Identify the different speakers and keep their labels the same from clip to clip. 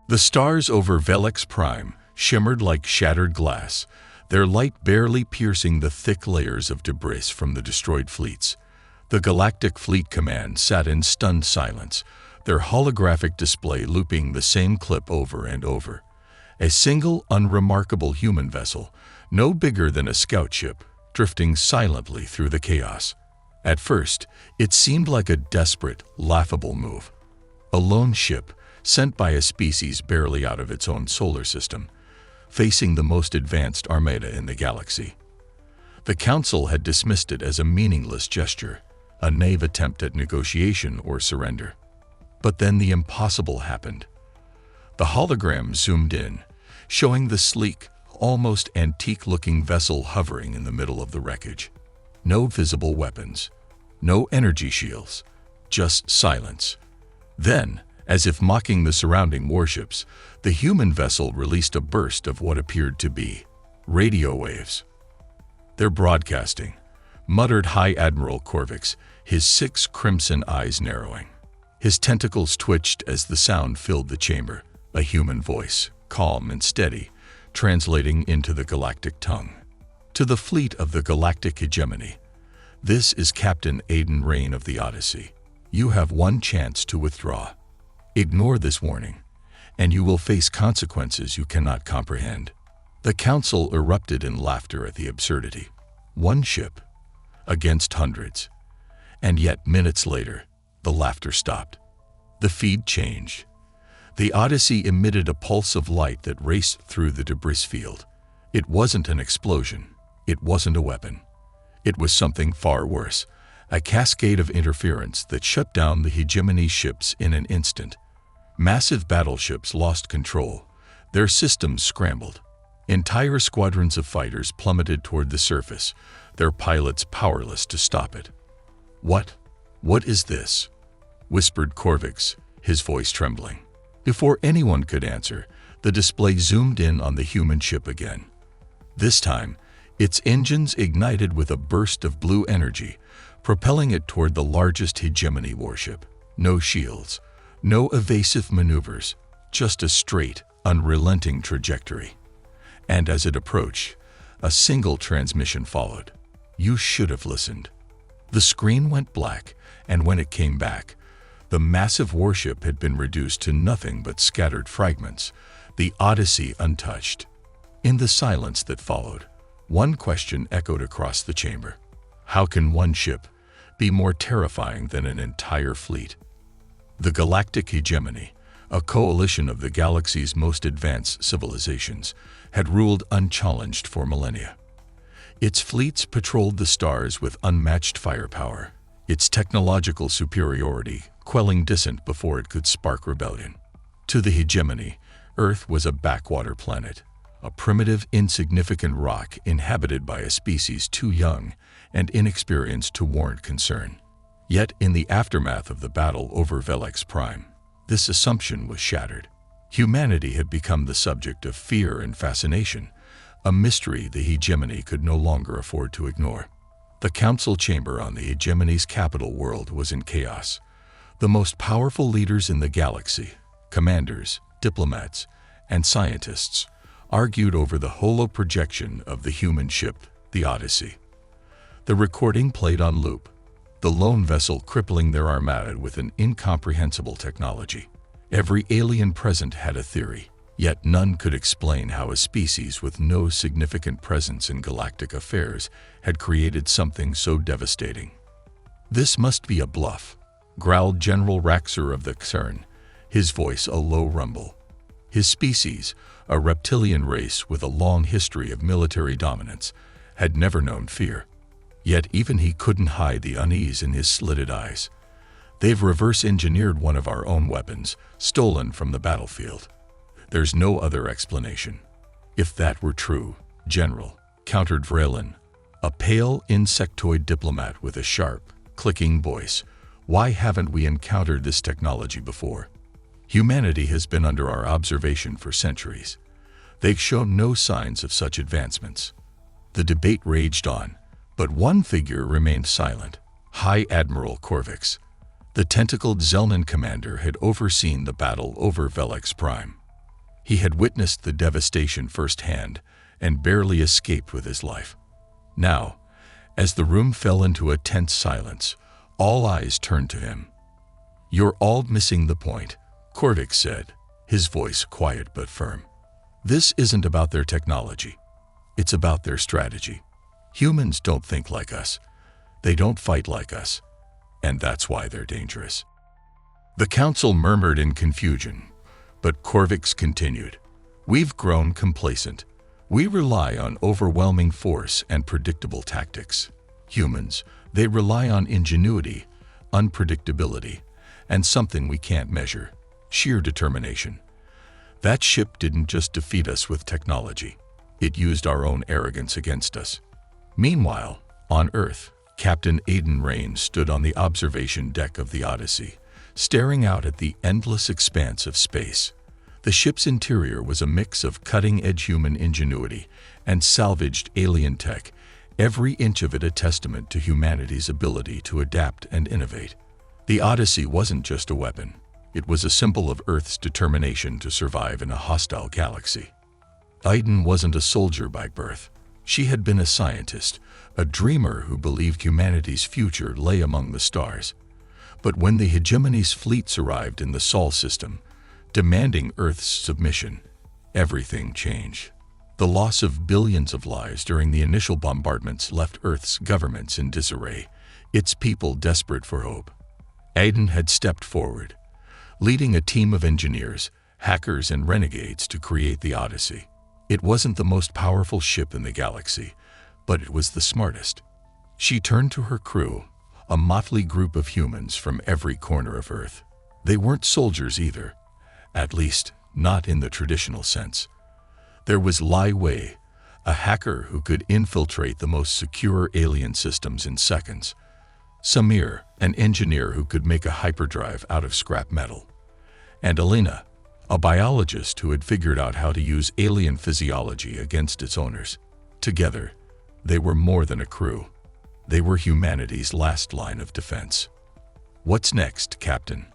Speaker 1: The stars over Velex Prime shimmered like shattered glass, their light barely piercing the thick layers of debris from the destroyed fleets. The Galactic Fleet Command sat in stunned silence, their holographic display looping the same clip over and over. A single, unremarkable human vessel, no bigger than a scout ship, drifting silently through the chaos. At first, it seemed like a desperate, laughable move. A lone ship, sent by a species barely out of its own solar system, facing the most advanced armada in the galaxy. The Council had dismissed it as a meaningless gesture, a naive attempt at negotiation or surrender. But then the impossible happened. The hologram zoomed in, showing the sleek, almost antique-looking vessel hovering in the middle of the wreckage. No visible weapons, no energy shields, just silence. Then, as if mocking the surrounding warships, the human vessel released a burst of what appeared to be radio waves. "They're broadcasting," muttered High Admiral Korvax, his 6 crimson eyes narrowing. His tentacles twitched as the sound filled the chamber, a human voice, calm and steady, translating into the galactic tongue. "To the fleet of the Galactic Hegemony, this is Captain Aiden Raine of the Odyssey. You have one chance to withdraw. Ignore this warning, and you will face consequences you cannot comprehend." The Council erupted in laughter at the absurdity. One ship, against hundreds. And yet, minutes later, the laughter stopped. The feed changed. The Odyssey emitted a pulse of light that raced through the debris field. It wasn't an explosion. It wasn't a weapon. It was something far worse, a cascade of interference that shut down the Hegemony ships in an instant. Massive battleships lost control. Their systems scrambled. Entire squadrons of fighters plummeted toward the surface, their pilots powerless to stop it. What is this?" whispered Korvax, his voice trembling. Before anyone could answer, the display zoomed in on the human ship again. This time, its engines ignited with a burst of blue energy, propelling it toward the largest Hegemony warship. No shields, no evasive maneuvers, just a straight, unrelenting trajectory. And as it approached, a single transmission followed. You should have listened. The screen went black, and when it came back, the massive warship had been reduced to nothing but scattered fragments, the Odyssey untouched. In the silence that followed, one question echoed across the chamber. How can one ship be more terrifying than an entire fleet? The Galactic Hegemony, a coalition of the galaxy's most advanced civilizations, had ruled unchallenged for millennia. Its fleets patrolled the stars with unmatched firepower, its technological superiority quelling dissent before it could spark rebellion. To the Hegemony, Earth was a backwater planet, a primitive, insignificant rock inhabited by a species too young and inexperienced to warrant concern. Yet, in the aftermath of the battle over Velex Prime, this assumption was shattered. Humanity had become the subject of fear and fascination, a mystery the Hegemony could no longer afford to ignore. The council chamber on the Hegemony's capital world was in chaos. The most powerful leaders in the galaxy, commanders, diplomats, and scientists, argued over the holo-projection of the human ship, the Odyssey. The recording played on loop, the lone vessel crippling their armada with an incomprehensible technology. Every alien present had a theory, yet none could explain how a species with no significant presence in galactic affairs had created something so devastating. "This must be a bluff," growled General Raxer of the CERN, his voice a low rumble. His species, a reptilian race with a long history of military dominance, had never known fear. Yet even he couldn't hide the unease in his slitted eyes. "They've reverse-engineered one of our own weapons, stolen from the battlefield. There's no other explanation." "If that were true, General," countered Vrelin, a pale insectoid diplomat with a sharp, clicking voice, "why haven't we encountered this technology before? Humanity has been under our observation for centuries. They've shown no signs of such advancements." The debate raged on, but one figure remained silent: High Admiral Korvax. The tentacled Zelnan commander had overseen the battle over Velex Prime. He had witnessed the devastation firsthand and barely escaped with his life. Now, as the room fell into a tense silence, all eyes turned to him. "You're all missing the point," Korvix said, his voice quiet but firm. "This isn't about their technology. It's about their strategy. Humans don't think like us. They don't fight like us. And that's why they're dangerous." The council murmured in confusion, but Korvix continued. "We've grown complacent. We rely on overwhelming force and predictable tactics. Humans, they rely on ingenuity, unpredictability, and something we can't measure, sheer determination. That ship didn't just defeat us with technology. It used our own arrogance against us." Meanwhile, on Earth, Captain Aiden Raine stood on the observation deck of the Odyssey, staring out at the endless expanse of space. The ship's interior was a mix of cutting-edge human ingenuity and salvaged alien tech, every inch of it a testament to humanity's ability to adapt and innovate. The Odyssey wasn't just a weapon. It was a symbol of Earth's determination to survive in a hostile galaxy. Aiden wasn't a soldier by birth. She had been a scientist, a dreamer who believed humanity's future lay among the stars. But when the Hegemony's fleets arrived in the Sol system, demanding Earth's submission, everything changed. The loss of billions of lives during the initial bombardments left Earth's governments in disarray, its people desperate for hope. Aiden had stepped forward, leading a team of engineers, hackers, and renegades to create the Odyssey. It wasn't the most powerful ship in the galaxy, but it was the smartest. She turned to her crew, a motley group of humans from every corner of Earth. They weren't soldiers either, at least not in the traditional sense. There was Lai Wei, a hacker who could infiltrate the most secure alien systems in seconds. Samir, an engineer who could make a hyperdrive out of scrap metal. And Elena, a biologist who had figured out how to use alien physiology against its owners. Together, they were more than a crew. They were humanity's last line of defense. "What's next, Captain?"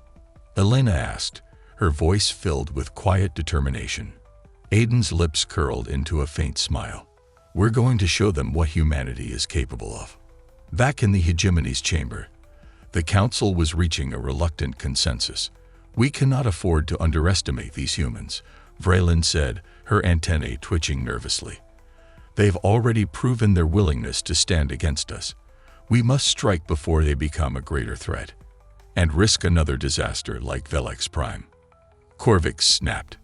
Speaker 1: Elena asked, her voice filled with quiet determination. Aiden's lips curled into a faint smile. "We're going to show them what humanity is capable of." Back in the Hegemony's chamber, the council was reaching a reluctant consensus. "We cannot afford to underestimate these humans," Vreeland said, her antennae twitching nervously. "They've already proven their willingness to stand against us. We must strike before they become a greater threat, and risk another disaster like Velex Prime." Korvix snapped.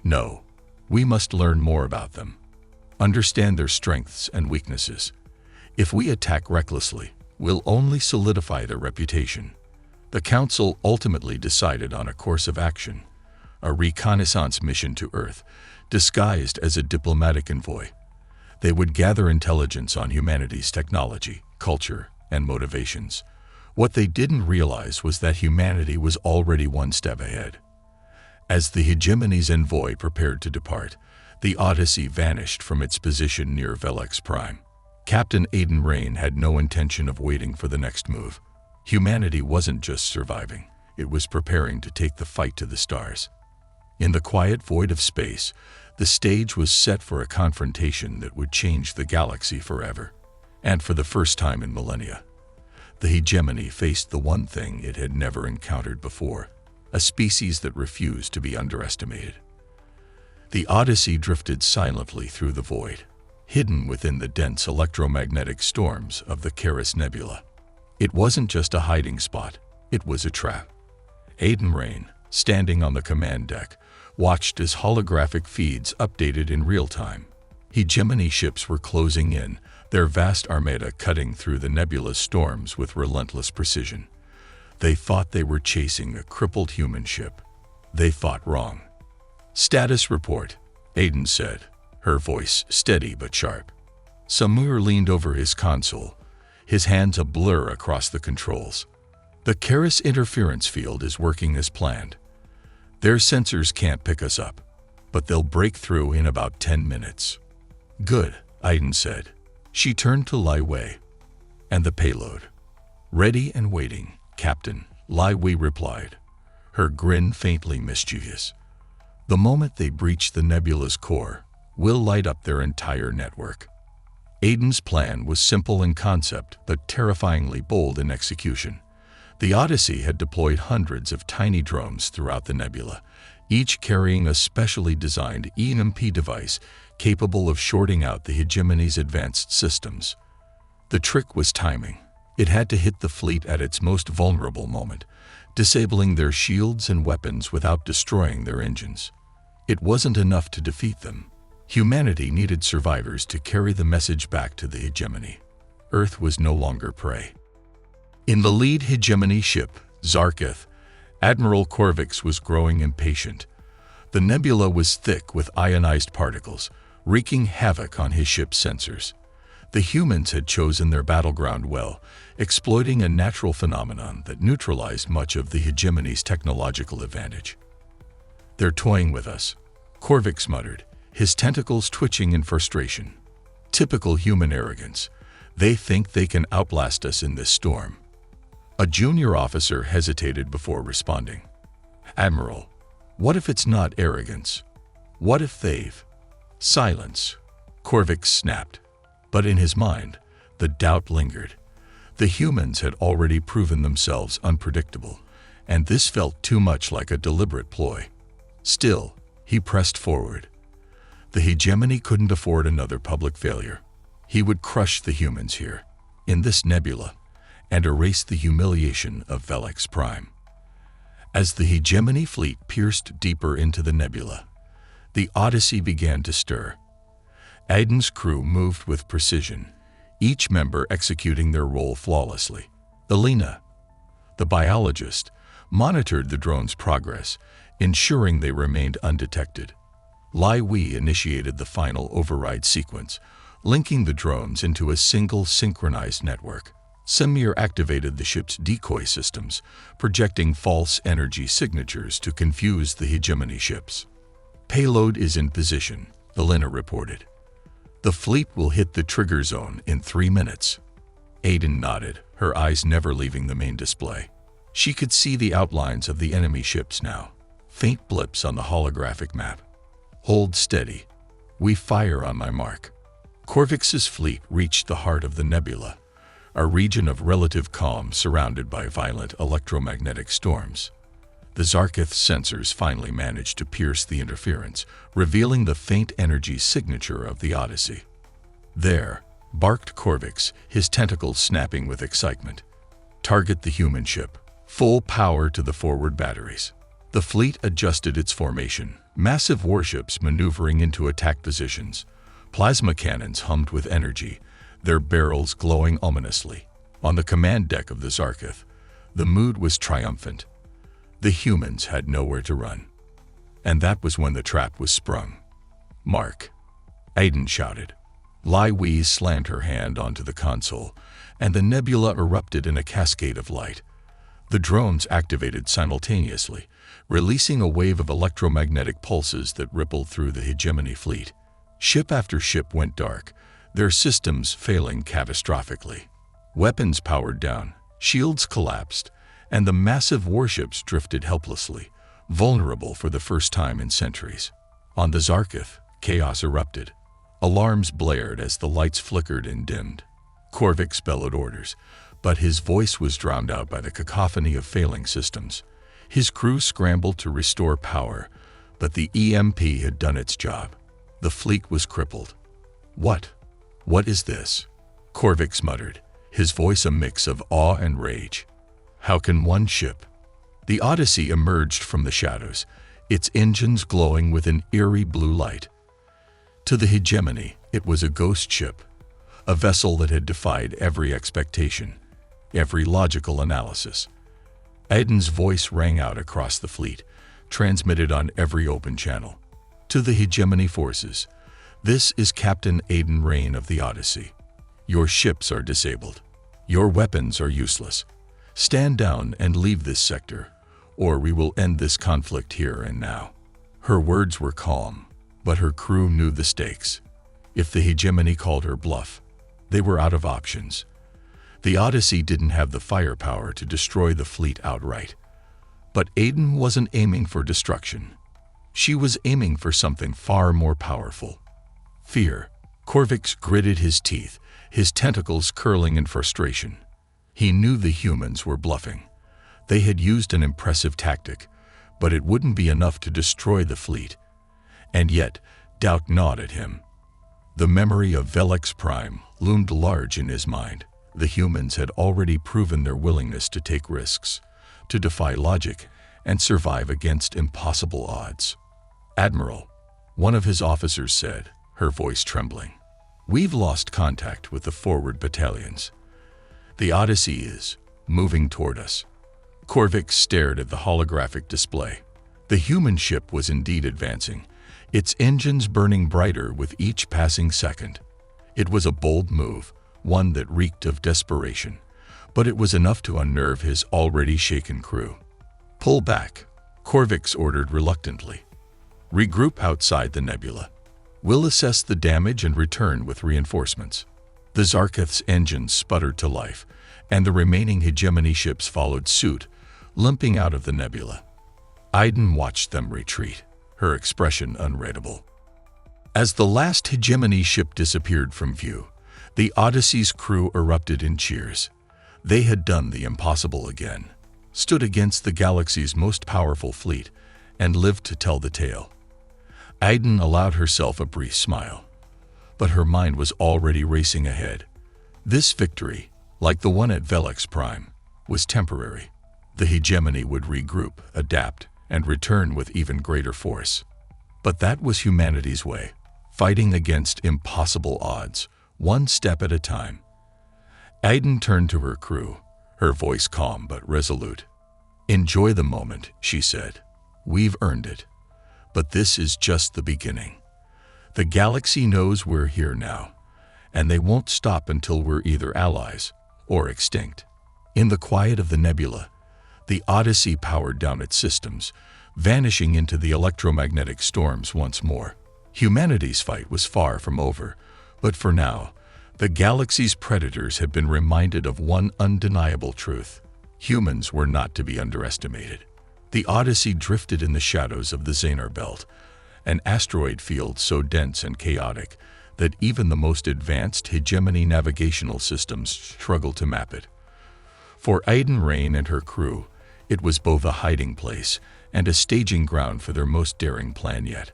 Speaker 1: "No, we must learn more about them, understand their strengths and weaknesses. If we attack recklessly, we'll only solidify their reputation." The council ultimately decided on a course of action, a reconnaissance mission to Earth, disguised as a diplomatic envoy. They would gather intelligence on humanity's technology, culture, and motivations. What they didn't realize was that humanity was already one step ahead. As the Hegemony's envoy prepared to depart, the Odyssey vanished from its position near Velex Prime. Captain Aiden Raine had no intention of waiting for the next move. Humanity wasn't just surviving, it was preparing to take the fight to the stars. In the quiet void of space, the stage was set for a confrontation that would change the galaxy forever. And for the first time in millennia, the Hegemony faced the one thing it had never encountered before, a species that refused to be underestimated. The Odyssey drifted silently through the void, hidden within the dense electromagnetic storms of the Karrus Nebula. It wasn't just a hiding spot, it was a trap. Aiden Raine, standing on the command deck, watched as holographic feeds updated in real time. Hegemony ships were closing in, their vast armada cutting through the nebula's storms with relentless precision. They thought they were chasing a crippled human ship. They fought wrong. "Status report," Aiden said, her voice steady but sharp. Samir leaned over his console, his hands a blur across the controls. "The Karrus interference field is working as planned. Their sensors can't pick us up, but they'll break through in about 10 minutes. "Good," Aiden said. She turned to Lai Wei. "And the payload?" "Ready and waiting, Captain," Lai Wei replied, her grin faintly mischievous. The moment they breach the nebula's core, will light up their entire network. Aiden's plan was simple in concept but terrifyingly bold in execution. The Odyssey had deployed hundreds of tiny drones throughout the nebula, each carrying a specially designed EMP device capable of shorting out the Hegemony's advanced systems. The trick was timing. It had to hit the fleet at its most vulnerable moment, disabling their shields and weapons without destroying their engines. It wasn't enough to defeat them. Humanity needed survivors to carry the message back to the Hegemony. Earth was no longer prey. In the lead Hegemony ship, Zarketh, Admiral Korvix was growing impatient. The nebula was thick with ionized particles, wreaking havoc on his ship's sensors. The humans had chosen their battleground well, exploiting a natural phenomenon that neutralized much of the Hegemony's technological advantage. "They're toying with us," Korvix muttered, his tentacles twitching in frustration. "Typical human arrogance. They think they can outlast us in this storm." A junior officer hesitated before responding. "Admiral, what if it's not arrogance? What if they've—" "Silence," Korvix snapped. But in his mind, the doubt lingered. The humans had already proven themselves unpredictable, and this felt too much like a deliberate ploy. Still, he pressed forward. The Hegemony couldn't afford another public failure. He would crush the humans here, in this nebula, and erase the humiliation of Velex Prime. As the Hegemony fleet pierced deeper into the nebula, the Odyssey began to stir. Aiden's crew moved with precision, each member executing their role flawlessly. Elena, the biologist, monitored the drone's progress, ensuring they remained undetected. Lai Wei initiated the final override sequence, linking the drones into a single synchronized network. Samir activated the ship's decoy systems, projecting false energy signatures to confuse the Hegemony ships. "Payload is in position," Elena reported. "The fleet will hit the trigger zone in 3 minutes." Aiden nodded, her eyes never leaving the main display. She could see the outlines of the enemy ships now, faint blips on the holographic map. "Hold steady. We fire on my mark." Korvix's fleet reached the heart of the nebula, a region of relative calm surrounded by violent electromagnetic storms. The Zarketh sensors finally managed to pierce the interference, revealing the faint energy signature of the Odyssey. "There," barked Korvix, his tentacles snapping with excitement. "Target the human ship. Full power to the forward batteries." The fleet adjusted its formation, massive warships maneuvering into attack positions. Plasma cannons hummed with energy, their barrels glowing ominously. On the command deck of the Zarketh, the mood was triumphant. The humans had nowhere to run. And that was when the trap was sprung. "Mark," Aiden shouted. Lai Wei slammed her hand onto the console, and the nebula erupted in a cascade of light. The drones activated simultaneously, releasing a wave of electromagnetic pulses that rippled through the Hegemony fleet. Ship after ship went dark, their systems failing catastrophically. Weapons powered down, shields collapsed, and the massive warships drifted helplessly, vulnerable for the first time in centuries. On the Zarketh, chaos erupted. Alarms blared as the lights flickered and dimmed. Korvix bellowed orders, but his voice was drowned out by the cacophony of failing systems. His crew scrambled to restore power, but the EMP had done its job. The fleet was crippled. What is this?" Korvix muttered, his voice a mix of awe and rage. "How can one ship?" The Odyssey emerged from the shadows, its engines glowing with an eerie blue light. To the Hegemony, it was a ghost ship, a vessel that had defied every expectation, every logical analysis. Aiden's voice rang out across the fleet, transmitted on every open channel. "To the Hegemony forces, this is Captain Aiden Raine of the Odyssey. Your ships are disabled. Your weapons are useless. Stand down and leave this sector, or we will end this conflict here and now." Her words were calm, but her crew knew the stakes. If the Hegemony called her bluff, they were out of options. The Odyssey didn't have the firepower to destroy the fleet outright. But Aiden wasn't aiming for destruction. She was aiming for something far more powerful. Fear. Korvax gritted his teeth, his tentacles curling in frustration. He knew the humans were bluffing. They had used an impressive tactic, but it wouldn't be enough to destroy the fleet. And yet, doubt gnawed at him. The memory of Velex Prime loomed large in his mind. The humans had already proven their willingness to take risks, to defy logic, and survive against impossible odds. "Admiral," one of his officers said, her voice trembling, "we've lost contact with the forward battalions. The Odyssey is moving toward us." Korvax stared at the holographic display. The human ship was indeed advancing, its engines burning brighter with each passing second. It was a bold move, one that reeked of desperation, but it was enough to unnerve his already shaken crew. "Pull back," Korvax ordered reluctantly. "Regroup outside the nebula. We'll assess the damage and return with reinforcements." The Zarketh's engines sputtered to life, and the remaining hegemony ships followed suit, limping out of the nebula. Aiden watched them retreat, her expression unreadable. As the last hegemony ship disappeared from view, the Odyssey's crew erupted in cheers. They had done the impossible again, stood against the galaxy's most powerful fleet, and lived to tell the tale. Aiden allowed herself a brief smile, but her mind was already racing ahead. This victory, like the one at Velex Prime, was temporary. The hegemony would regroup, adapt, and return with even greater force. But that was humanity's way, fighting against impossible odds, one step at a time. Aiden turned to her crew, her voice calm but resolute. "Enjoy the moment," she said. "We've earned it. But this is just the beginning. The galaxy knows we're here now, and they won't stop until we're either allies or extinct." In the quiet of the nebula, the Odyssey powered down its systems, vanishing into the electromagnetic storms once more. Humanity's fight was far from over, but for now, the galaxy's predators had been reminded of one undeniable truth. Humans were not to be underestimated. The Odyssey drifted in the shadows of the Xenar Belt, an asteroid field so dense and chaotic that even the most advanced hegemony navigational systems struggled to map it. For Aiden Raine and her crew, it was both a hiding place and a staging ground for their most daring plan yet.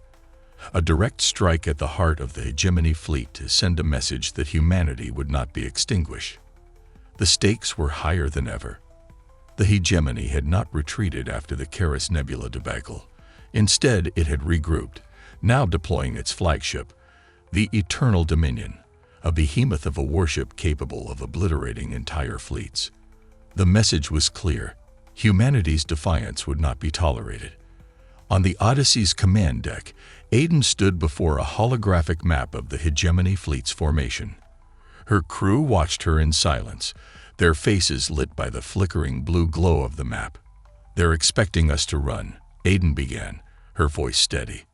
Speaker 1: A direct strike at the heart of the hegemony fleet to send a message that humanity would not be extinguished. The stakes were higher than ever. The hegemony had not retreated after the Karrus Nebula debacle. Instead, it had regrouped, now deploying its flagship, the Eternal Dominion, a behemoth of a warship capable of obliterating entire fleets. The message was clear. Humanity's defiance would not be tolerated. On the Odyssey's command deck, Aiden stood before a holographic map of the hegemony fleet's formation. Her crew watched her in silence, their faces lit by the flickering blue glow of the map. "They're expecting us to run," Aiden began, her voice steady.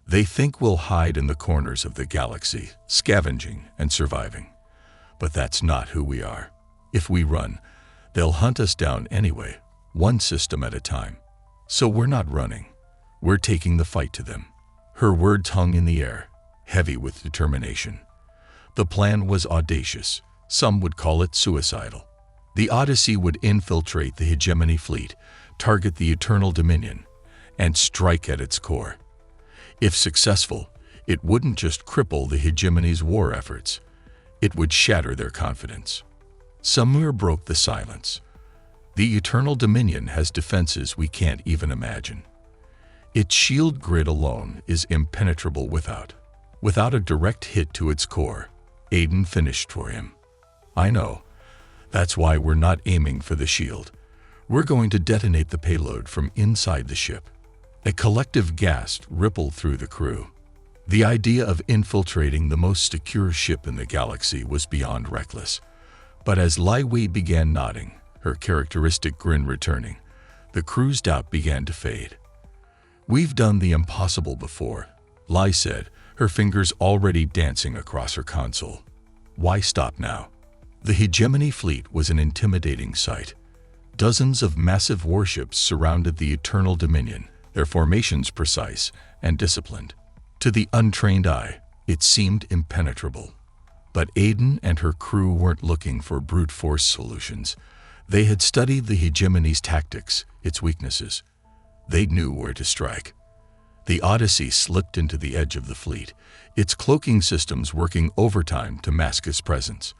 Speaker 1: "They think we'll hide in the corners of the galaxy, scavenging and surviving. But that's not who we are. If we run, they'll hunt us down anyway, one system at a time. So we're not running. We're taking the fight to them." Her words hung in the air, heavy with determination. The plan was audacious. Some would call it suicidal. The Odyssey would infiltrate the hegemony fleet, target the Eternal Dominion, and strike at its core. If successful, it wouldn't just cripple the hegemony's war efforts. It would shatter their confidence. Samir broke the silence. "The Eternal Dominion has defenses we can't even imagine. Its shield grid alone is impenetrable without a direct hit to its core." Aiden finished for him. "I know. That's why we're not aiming for the shield. We're going to detonate the payload from inside the ship." A collective gasp rippled through the crew. The idea of infiltrating the most secure ship in the galaxy was beyond reckless. But as Lai Wei began nodding, her characteristic grin returning, the crew's doubt began to fade. "We've done the impossible before," Lai said, her fingers already dancing across her console. "Why stop now?" The hegemony fleet was an intimidating sight. Dozens of massive warships surrounded the Eternal Dominion, their formations precise and disciplined. To the untrained eye, it seemed impenetrable. But Aiden and her crew weren't looking for brute force solutions. They had studied the hegemony's tactics, its weaknesses. They knew where to strike. The Odyssey slipped into the edge of the fleet, its cloaking systems working overtime to mask its presence.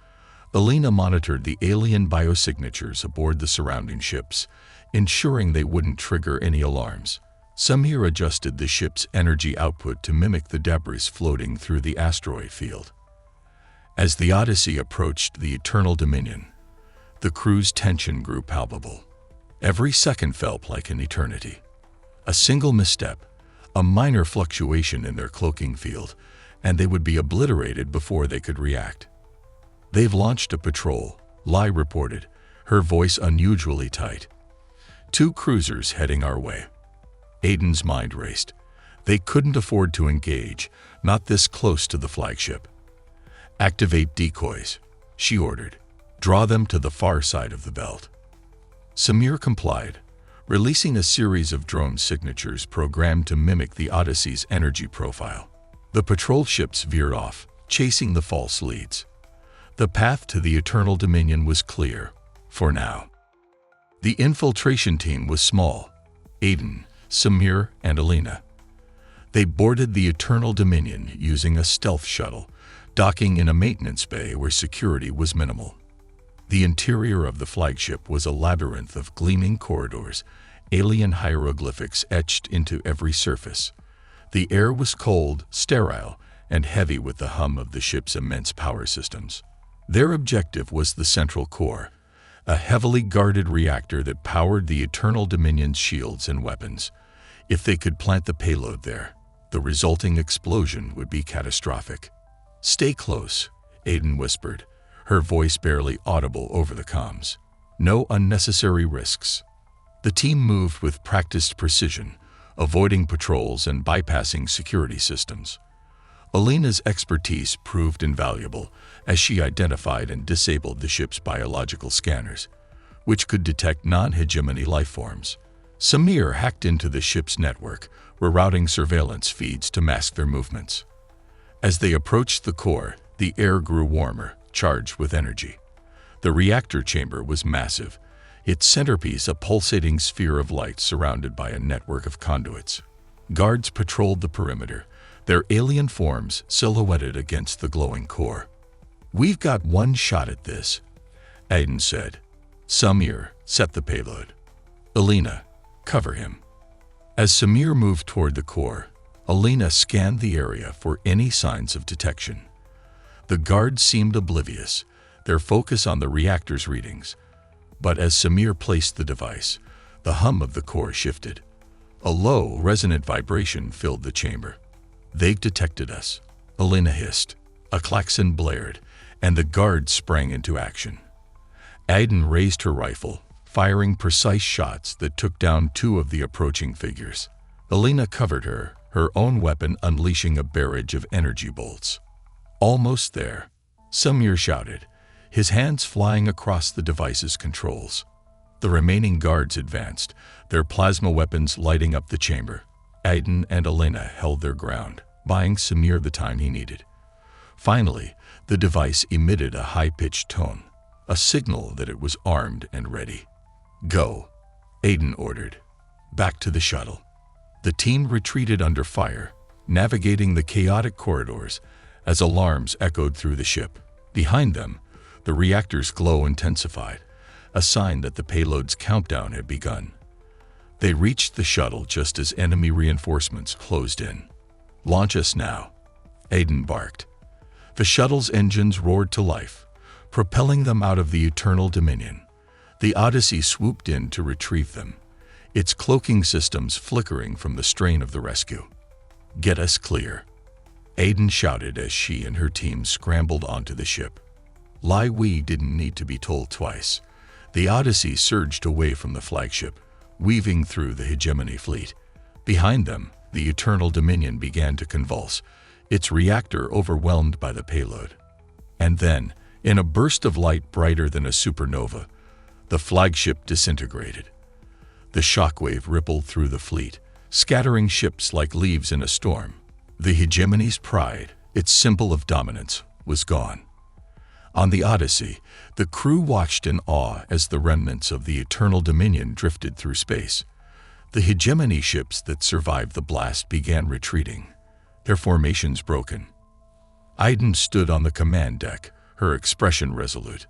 Speaker 1: Alina monitored the alien biosignatures aboard the surrounding ships, ensuring they wouldn't trigger any alarms. Samir adjusted the ship's energy output to mimic the debris floating through the asteroid field. As the Odyssey approached the Eternal Dominion, the crew's tension grew palpable. Every second felt like an eternity. A single misstep, a minor fluctuation in their cloaking field, and they would be obliterated before they could react. "They've launched a patrol," Lai reported, her voice unusually tight. "2 cruisers heading our way." Aiden's mind raced. They couldn't afford to engage, not this close to the flagship. "Activate decoys," she ordered. "Draw them to the far side of the belt." Samir complied, releasing a series of drone signatures programmed to mimic the Odyssey's energy profile. The patrol ships veered off, chasing the false leads. The path to the Eternal Dominion was clear, for now. The infiltration team was small: Aiden, Samir, and Alina. They boarded the Eternal Dominion using a stealth shuttle, docking in a maintenance bay where security was minimal. The interior of the flagship was a labyrinth of gleaming corridors, alien hieroglyphics etched into every surface. The air was cold, sterile, and heavy with the hum of the ship's immense power systems. Their objective was the central core, a heavily guarded reactor that powered the Eternal Dominion's shields and weapons. If they could plant the payload there, the resulting explosion would be catastrophic. "Stay close," Aiden whispered, her voice barely audible over the comms. "No unnecessary risks." The team moved with practiced precision, avoiding patrols and bypassing security systems. Alina's expertise proved invaluable as she identified and disabled the ship's biological scanners, which could detect non-hegemony lifeforms. Samir hacked into the ship's network, rerouting surveillance feeds to mask their movements. As they approached the core, the air grew warmer, charged with energy. The reactor chamber was massive, its centerpiece a pulsating sphere of light surrounded by a network of conduits. Guards patrolled the perimeter, their alien forms silhouetted against the glowing core. "We've got one shot at this," Aiden said. "Samir, set the payload. Alina, cover him." As Samir moved toward the core, Alina scanned the area for any signs of detection. The guards seemed oblivious, their focus on the reactor's readings. But as Samir placed the device, the hum of the core shifted. A low, resonant vibration filled the chamber. "They've detected us," Alina hissed. A klaxon blared, and the guards sprang into action. Aiden raised her rifle, firing precise shots that took down 2 of the approaching figures. Alina covered her, her own weapon unleashing a barrage of energy bolts. "Almost there," Samir shouted, his hands flying across the device's controls. The remaining guards advanced, their plasma weapons lighting up the chamber. Aiden and Alina held their ground, buying Samir the time he needed. Finally, the device emitted a high-pitched tone, a signal that it was armed and ready. "Go," Aiden ordered. Back to the shuttle. The team retreated under fire, navigating the chaotic corridors as alarms echoed through the ship. Behind them, the reactor's glow intensified, a sign that the payload's countdown had begun. They reached the shuttle just as enemy reinforcements closed in. "Launch us now," Aiden barked. The shuttle's engines roared to life, propelling them out of the Eternal Dominion. The Odyssey swooped in to retrieve them, its cloaking systems flickering from the strain of the rescue. "Get us clear," Aiden shouted as she and her team scrambled onto the ship. Lai Wei didn't need to be told twice. The Odyssey surged away from the flagship, weaving through the Hegemony fleet. Behind them, the Eternal Dominion began to convulse, its reactor overwhelmed by the payload. And then, in a burst of light brighter than a supernova, the flagship disintegrated. The shockwave rippled through the fleet, scattering ships like leaves in a storm. The Hegemony's pride, its symbol of dominance, was gone. On the Odyssey, the crew watched in awe as the remnants of the Eternal Dominion drifted through space. The Hegemony ships that survived the blast began retreating, their formations broken. Aiden stood on the command deck, her expression resolute.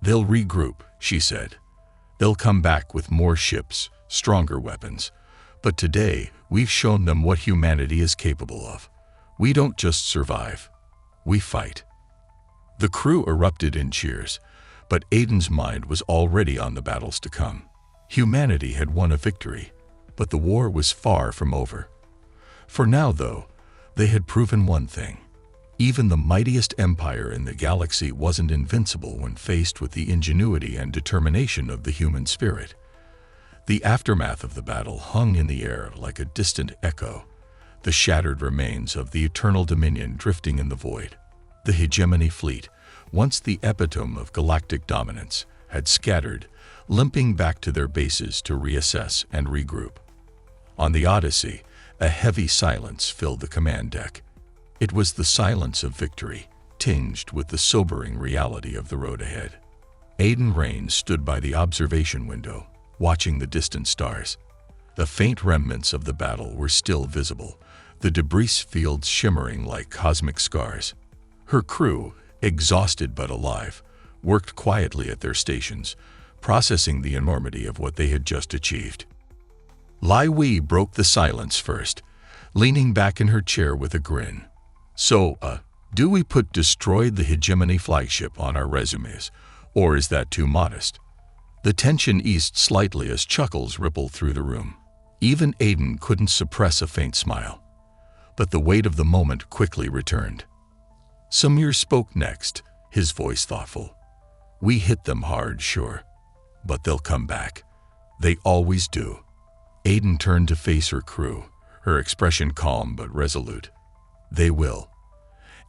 Speaker 1: "They'll regroup," she said. "They'll come back with more ships, stronger weapons. But today, we've shown them what humanity is capable of. We don't just survive, we fight." The crew erupted in cheers, but Aiden's mind was already on the battles to come. Humanity had won a victory, but the war was far from over. For now, though, they had proven one thing. Even the mightiest empire in the galaxy wasn't invincible when faced with the ingenuity and determination of the human spirit. The aftermath of the battle hung in the air like a distant echo, the shattered remains of the Eternal Dominion drifting in the void. The Hegemony fleet, once the epitome of galactic dominance, had scattered, limping back to their bases to reassess and regroup. On the Odyssey, a heavy silence filled the command deck. It was the silence of victory, tinged with the sobering reality of the road ahead. Aiden Raine stood by the observation window, watching the distant stars. The faint remnants of the battle were still visible, the debris fields shimmering like cosmic scars. Her crew, exhausted but alive, worked quietly at their stations, processing the enormity of what they had just achieved. Lai Wei broke the silence first, leaning back in her chair with a grin. "So, do we put destroyed the Hegemony flagship on our resumes, or is that too modest?" The tension eased slightly as chuckles rippled through the room. Even Aiden couldn't suppress a faint smile. But the weight of the moment quickly returned. Samir spoke next, his voice thoughtful. "We hit them hard, sure, but they'll come back. They always do." Aiden turned to face her crew, her expression calm but resolute. "They will.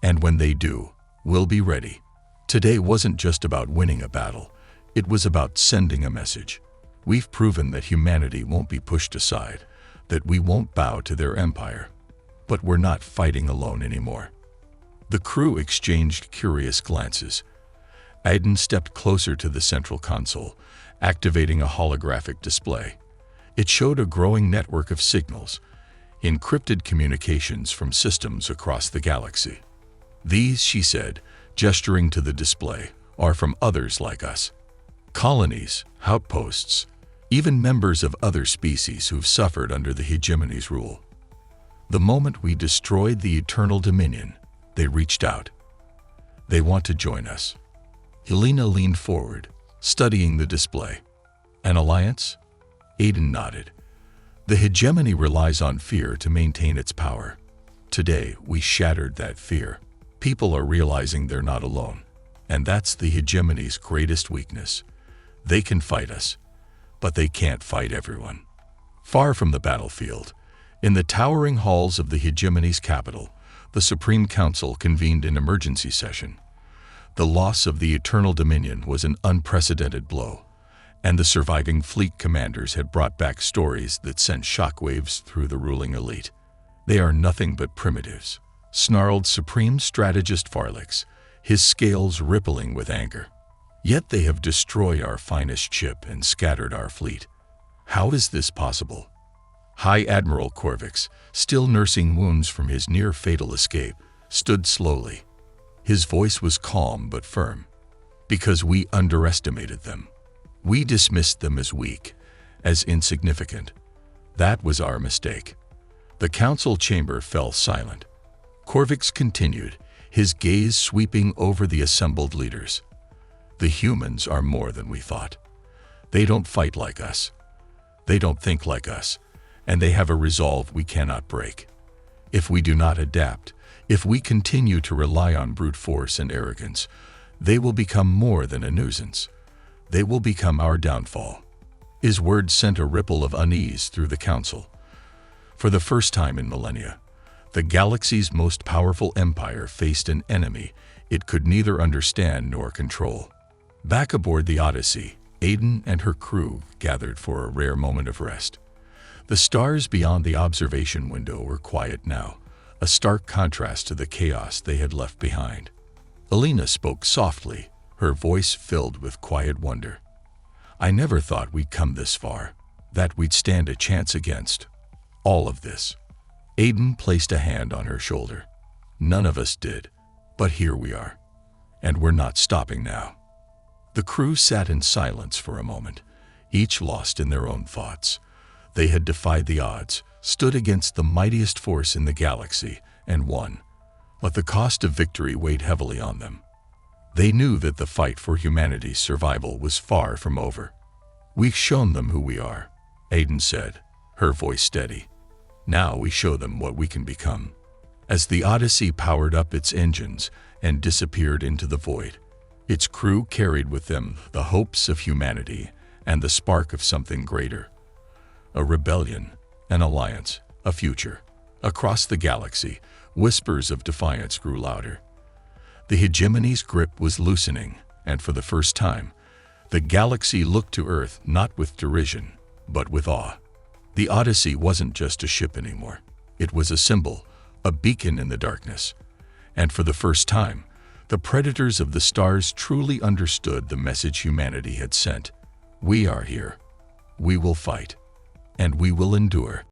Speaker 1: And when they do, we'll be ready." Today wasn't just about winning a battle. It was about sending a message. We've proven that humanity won't be pushed aside, that we won't bow to their empire. But we're not fighting alone anymore. The crew exchanged curious glances. Aiden stepped closer to the central console, activating a holographic display. It showed a growing network of signals, encrypted communications from systems across the galaxy. "These," she said, gesturing to the display, "are from others like us. Colonies, outposts, even members of other species who've suffered under the Hegemony's rule. The moment we destroyed the Eternal Dominion, they reached out. They want to join us." Helena leaned forward, studying the display. "An alliance?" Aiden nodded. "The Hegemony relies on fear to maintain its power. Today, we shattered that fear. People are realizing they're not alone. And that's the Hegemony's greatest weakness. They can fight us, but they can't fight everyone." Far from the battlefield, in the towering halls of the Hegemony's capital, the Supreme Council convened an emergency session. The loss of the Eternal Dominion was an unprecedented blow, and the surviving fleet commanders had brought back stories that sent shockwaves through the ruling elite. "They are nothing but primitives," snarled Supreme Strategist Velex, his scales rippling with anger. "Yet they have destroyed our finest ship and scattered our fleet. How is this possible?" High Admiral Karrus, still nursing wounds from his near-fatal escape, stood slowly. His voice was calm but firm. "Because we underestimated them. We dismissed them as weak, as insignificant. That was our mistake." The council chamber fell silent. Karrus continued, his gaze sweeping over the assembled leaders. "The humans are more than we thought. They don't fight like us. They don't think like us, and they have a resolve we cannot break. If we do not adapt, if we continue to rely on brute force and arrogance, they will become more than a nuisance. They will become our downfall." His words sent a ripple of unease through the council. For the first time in millennia, the galaxy's most powerful empire faced an enemy it could neither understand nor control. Back aboard the Odyssey, Aiden and her crew gathered for a rare moment of rest. The stars beyond the observation window were quiet now, a stark contrast to the chaos they had left behind. Alina spoke softly, her voice filled with quiet wonder. "I never thought we'd come this far, that we'd stand a chance against all of this." Aiden placed a hand on her shoulder. "None of us did, but here we are, and we're not stopping now." The crew sat in silence for a moment, each lost in their own thoughts. They had defied the odds, stood against the mightiest force in the galaxy, and won. But the cost of victory weighed heavily on them. They knew that the fight for humanity's survival was far from over. "We've shown them who we are," Aiden said, her voice steady. "Now we show them what we can become." As the Odyssey powered up its engines and disappeared into the void, its crew carried with them the hopes of humanity and the spark of something greater. A rebellion, an alliance, a future. Across the galaxy, whispers of defiance grew louder. The hegemony's grip was loosening, and for the first time, the galaxy looked to Earth not with derision, but with awe. The Odyssey wasn't just a ship anymore. It was a symbol, a beacon in the darkness. And for the first time, the predators of the stars truly understood the message humanity had sent. "We are here. We will fight. And we will endure."